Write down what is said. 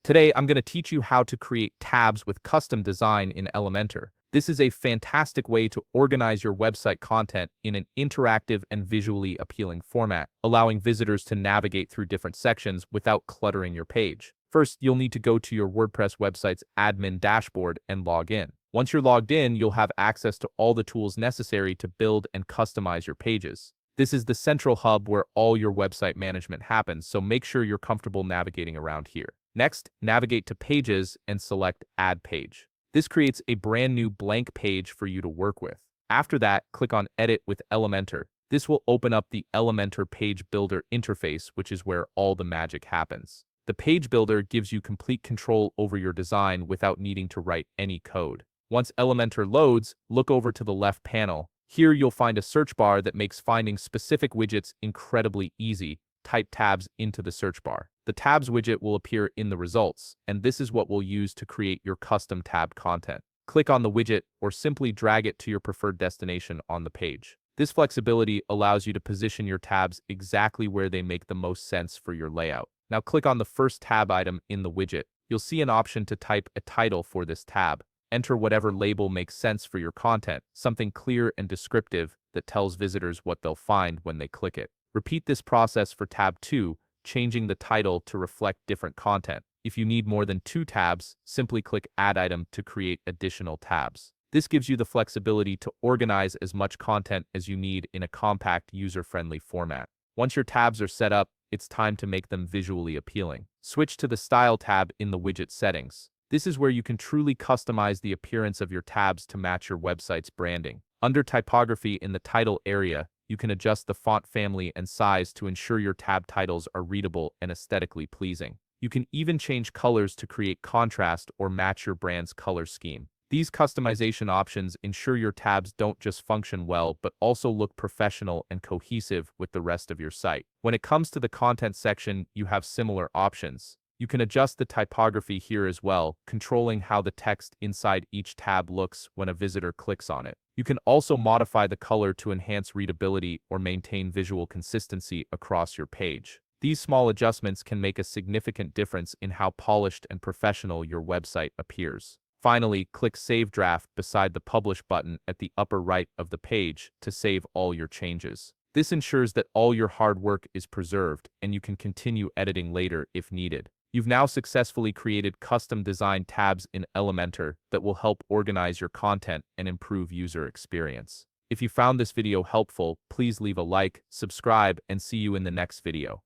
Today, I'm going to teach you how to create tabs with custom design in Elementor. This is a fantastic way to organize your website content in an interactive and visually appealing format, allowing visitors to navigate through different sections without cluttering your page. First, you'll need to go to your WordPress website's admin dashboard and log in. Once you're logged in, you'll have access to all the tools necessary to build and customize your pages. This is the central hub where all your website management happens, so make sure you're comfortable navigating around here. Next, navigate to Pages and select Add Page. This creates a brand new blank page for you to work with. After that, click on Edit with Elementor. This will open up the Elementor Page Builder interface, which is where all the magic happens. The Page Builder gives you complete control over your design without needing to write any code. Once Elementor loads, look over to the left panel. Here you'll find a search bar that makes finding specific widgets incredibly easy. Type tabs into the search bar. The tabs widget will appear in the results, and this is what we'll use to create your custom tab content. Click on the widget or simply drag it to your preferred destination on the page. This flexibility allows you to position your tabs exactly where they make the most sense for your layout. Now click on the first tab item in the widget. You'll see an option to type a title for this tab. Enter whatever label makes sense for your content, something clear and descriptive that tells visitors what they'll find when they click it. Repeat this process for tab 2, changing the title to reflect different content. If you need more than 2 tabs, simply click Add Item to create additional tabs. This gives you the flexibility to organize as much content as you need in a compact, user-friendly format. Once your tabs are set up, it's time to make them visually appealing. Switch to the Style tab in the widget settings. This is where you can truly customize the appearance of your tabs to match your website's branding. Under Typography in the Title area, you can adjust the font family and size to ensure your tab titles are readable and aesthetically pleasing. You can even change colors to create contrast or match your brand's color scheme. These customization options ensure your tabs don't just function well, but also look professional and cohesive with the rest of your site. When it comes to the content section, you have similar options. You can adjust the typography here as well, controlling how the text inside each tab looks when a visitor clicks on it. You can also modify the color to enhance readability or maintain visual consistency across your page. These small adjustments can make a significant difference in how polished and professional your website appears. Finally, click Save Draft beside the Publish button at the upper right of the page to save all your changes. This ensures that all your hard work is preserved and you can continue editing later if needed. You've now successfully created custom-designed tabs in Elementor that will help organize your content and improve user experience. If you found this video helpful, please leave a like, subscribe, and see you in the next video.